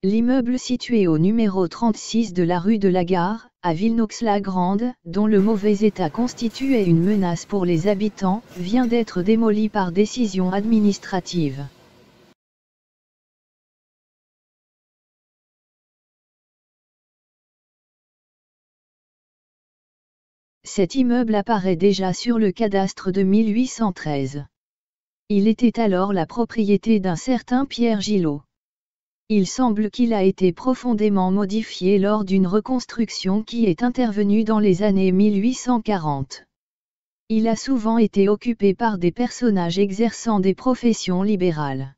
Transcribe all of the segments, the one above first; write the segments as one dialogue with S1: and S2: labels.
S1: L'immeuble situé au numéro 36 de la rue de la Gare, à Villeneuve-la-Grande, dont le mauvais état constituait une menace pour les habitants, vient d'être démoli par décision administrative. Cet immeuble apparaît déjà sur le cadastre de 1813. Il était alors la propriété d'un certain Pierre Gillot. Il semble qu'il a été profondément modifié lors d'une reconstruction qui est intervenue dans les années 1840. Il a souvent été occupé par des personnages exerçant des professions libérales.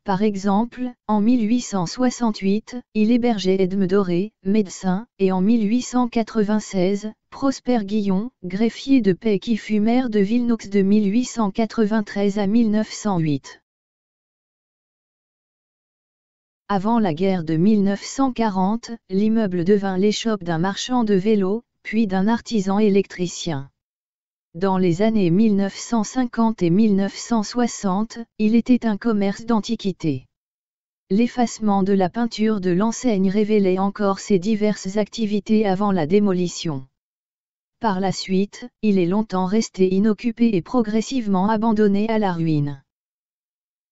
S1: Par exemple, en 1868, il hébergeait Edme Doré, médecin, et en 1896, Prosper Guillon, greffier de paix qui fut maire de Villeneuve de 1893 à 1908. Avant la guerre de 1940, l'immeuble devint l'échoppe d'un marchand de vélos, puis d'un artisan électricien. Dans les années 1950 et 1960, il était un commerce d'antiquités. L'effacement de la peinture de l'enseigne révélait encore ses diverses activités avant la démolition. Par la suite, il est longtemps resté inoccupé et progressivement abandonné à la ruine.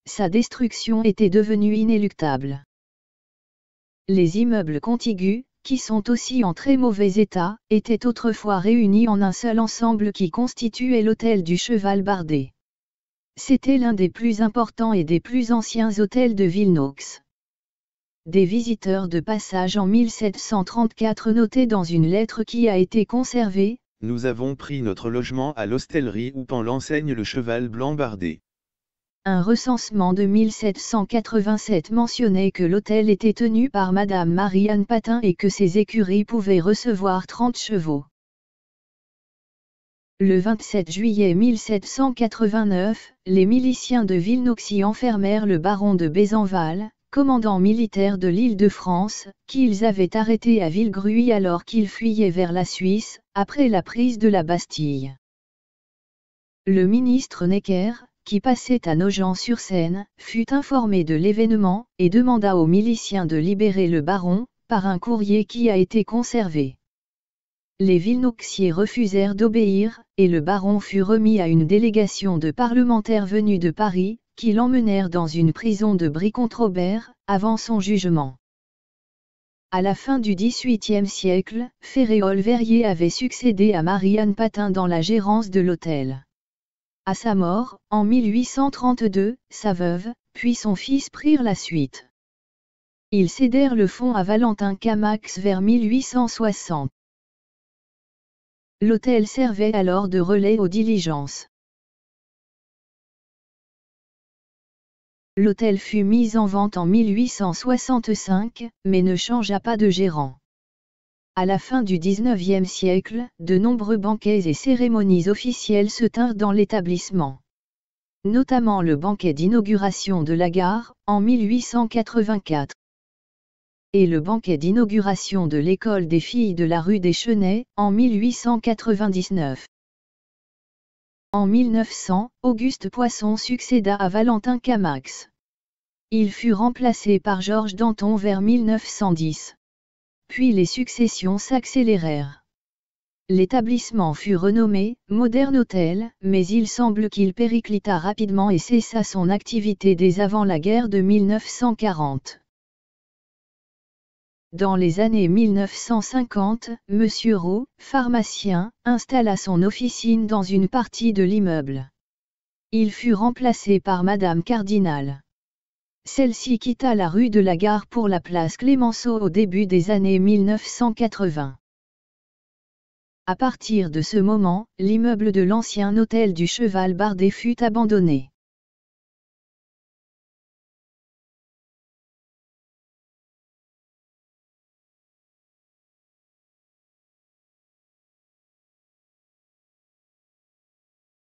S1: Sa destruction était devenue inéluctable. Les immeubles contigus, qui sont aussi en très mauvais état, étaient autrefois réunis en un seul ensemble qui constituait l'hôtel du Cheval Bardé. C'était l'un des plus importants et des plus anciens hôtels de Villeneuve. Des visiteurs de passage en 1734 notaient dans une lettre qui a été conservée:
S2: « Nous avons pris notre logement à l'hostellerie où pend l'enseigne le Cheval Blanc Bardé. »
S1: Un recensement de 1787 mentionnait que l'hôtel était tenu par Madame Marie-Anne Patin et que ses écuries pouvaient recevoir 30 chevaux. Le 27 juillet 1789, les miliciens de Villeneuve enfermèrent le baron de Bézenval, commandant militaire de l'Île-de-France, qu'ils avaient arrêté à Villegruy alors qu'il fuyait vers la Suisse, après la prise de la Bastille. Le ministre Necker, qui passait à Nogent-sur-Seine, fut informé de l'événement, et demanda aux miliciens de libérer le baron, par un courrier qui a été conservé. Les Villeneuviens refusèrent d'obéir, et le baron fut remis à une délégation de parlementaires venus de Paris, qui l'emmenèrent dans une prison de Brie-contre-Aubert, avant son jugement. À la fin du XVIIIe siècle, Féréol-Verrier avait succédé à Marie-Anne Patin dans la gérance de l'hôtel. À sa mort, en 1832, sa veuve, puis son fils prirent la suite. Ils cédèrent le fonds à Valentin Camax vers 1860. L'hôtel servait alors de relais aux diligences. L'hôtel fut mis en vente en 1865, mais ne changea pas de gérant. À la fin du XIXe siècle, de nombreux banquets et cérémonies officielles se tinrent dans l'établissement. Notamment le banquet d'inauguration de la gare, en 1884. Et le banquet d'inauguration de l'école des filles de la rue des Chenets, en 1899. En 1900, Auguste Poisson succéda à Valentin Camax. Il fut remplacé par Georges Danton vers 1910. Puis les successions s'accélérèrent. L'établissement fut renommé « Moderne Hôtel », mais il semble qu'il périclita rapidement et cessa son activité dès avant la guerre de 1940. Dans les années 1950, M. Roux, pharmacien, installa son officine dans une partie de l'immeuble. Il fut remplacé par Madame Cardinal. Celle-ci quitta la rue de la Gare pour la place Clémenceau au début des années 1980. À partir de ce moment, l'immeuble de l'ancien hôtel du Cheval Bardé fut abandonné.